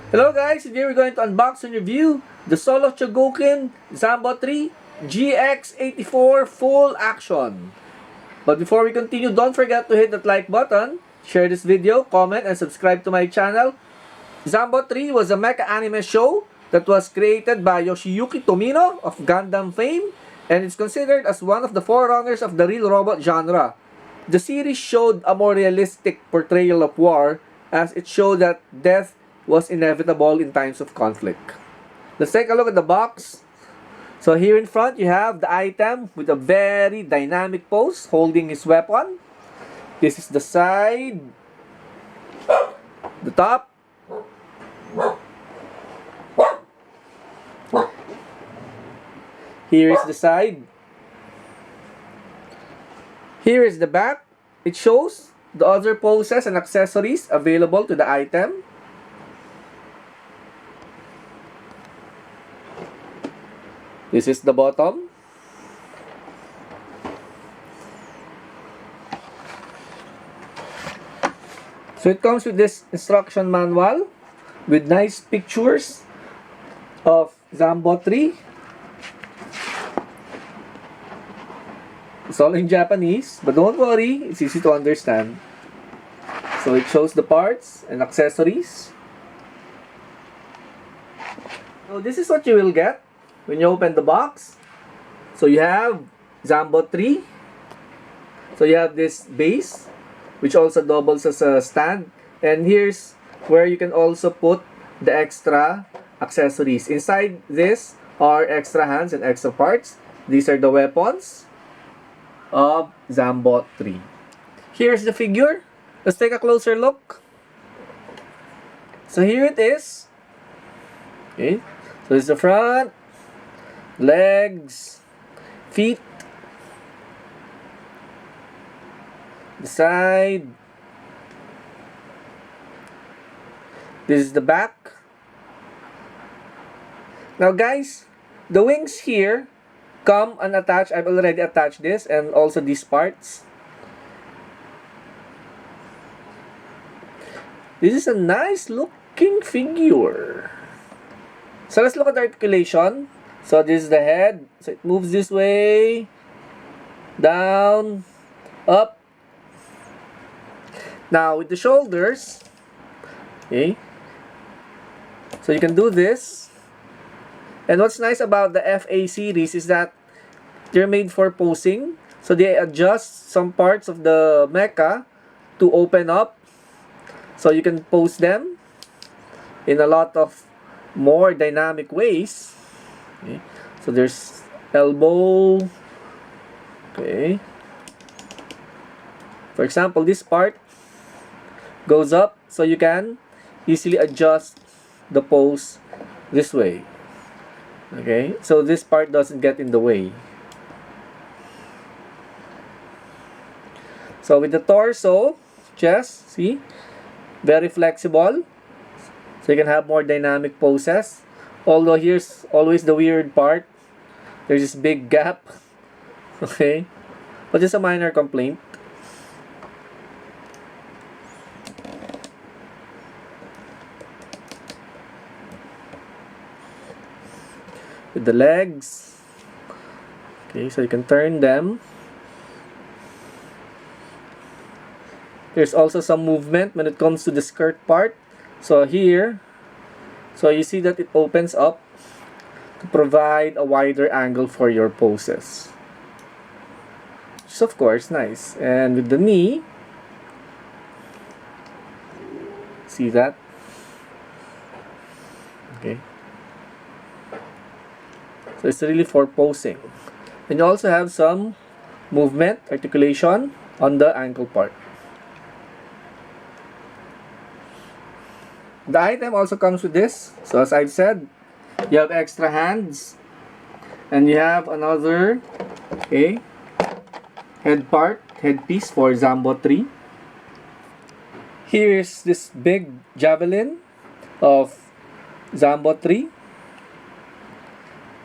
Hello guys, today we're going to unbox and review the solo Chogokin Zanbot 3 GX-84 full action. But before we continue, don't forget to hit that like button, share this video, comment, and subscribe to my channel. Zanbot 3 was a mecha anime show that was created by Yoshiyuki Tomino of Gundam fame, and it's considered as one of the forerunners of the real robot genre. The series showed a more realistic portrayal of war, as it showed that death was inevitable in times of conflict. Let's take a look at the box. So here in front, you have the item with a very dynamic pose holding his weapon. This is the side, the top, here is the side, here is the back. It shows the other poses and accessories available to the item. This is the bottom. So it comes with this instruction manual with nice pictures of Zanbot 3. It's all in Japanese, but don't worry, it's easy to understand. So it shows the parts and accessories. So this is what you will get when you open the box. So you have Zanbot 3. So you have this base, which also doubles as a stand. And here's where you can also put the extra accessories. Inside this are extra hands and extra parts. These are the weapons of Zanbot 3. Here's the figure. Let's take a closer look. So here it is. Okay. So this is the front, legs, feet, the side, this is the back. Now guys, the wings here come unattached. I've already attached this and also these parts. This is a nice looking figure. So let's look at the articulation. So this is the head. So it moves this way, down, up. Now with the shoulders, okay, so you can do this. And what's nice about the FA series is that they're made for posing. So they adjust some parts of the mecha to open up, so you can pose them in a lot of more dynamic ways. Okay. So there's elbow. Okay. For example, this part goes up, so you can easily adjust the pose this way. Okay, so this part doesn't get in the way. So with the torso, chest, see, very flexible, so you can have more dynamic poses. Although here's always the weird part, there's this big gap. Okay, but just a minor complaint. With the legs, okay, so you can turn them. There's also some movement when it comes to the skirt part. So here, so you see that it opens up to provide a wider angle for your poses, which is of course nice. And with the knee, see that? Okay. So it's really for posing. And you also have some movement, articulation on the ankle part. The item also comes with this. So as I've said, you have extra hands. And you have another, okay, headpiece for Zanbot 3. Here is this big javelin of Zanbot 3.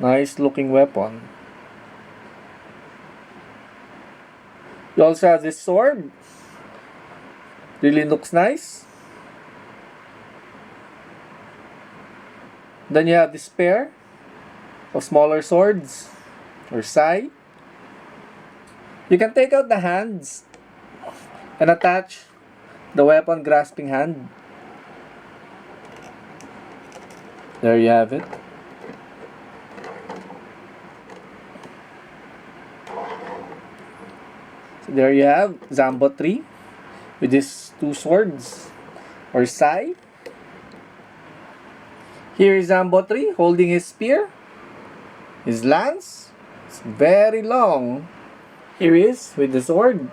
Nice looking weapon. You also have this sword. Really looks nice. Then you have this pair of smaller swords or sai. You can take out the hands and attach the weapon grasping hand. There you have it. So there you have Zanbot 3 with his two swords or sai. Here is Zanbot 3 holding his spear, his lance. It's very long. Here he is with the sword.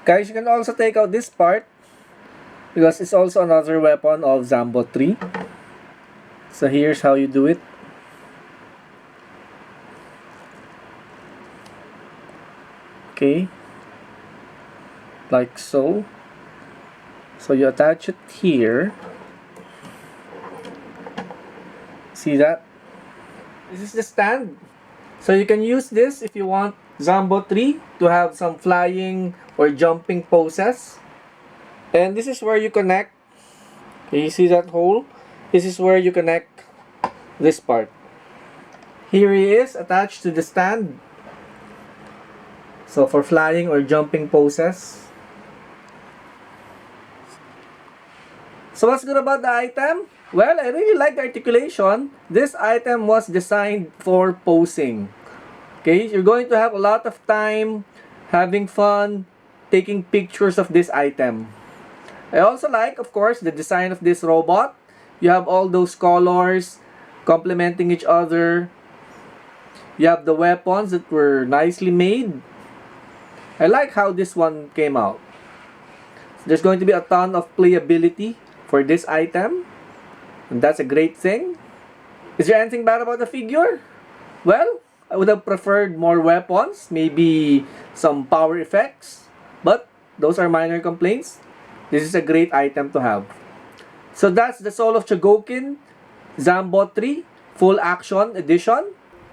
Guys, you can also take out this part because it's also another weapon of Zanbot 3. So here's how you do it. Okay, like so. So you attach it here. See that? This is the stand. So you can use this if you want Zanbot 3 to have some flying or jumping poses. And this is where you connect. Okay, you see that hole? This is where you connect this part. Here he is attached to the stand. So for flying or jumping poses. So what's good about the item? Well, I really like the articulation. This item was designed for posing. Okay, you're going to have a lot of time having fun taking pictures of this item. I also like, of course, the design of this robot. You have all those colors complementing each other. You have the weapons that were nicely made. I like how this one came out. There's going to be a ton of playability for this item, and that's a great thing. Is there anything bad about the figure? Well, I would have preferred more weapons, maybe some power effects, but those are minor complaints. This is a great item to have. So that's the Soul of Chogokin Zanbot 3 Full Action Edition.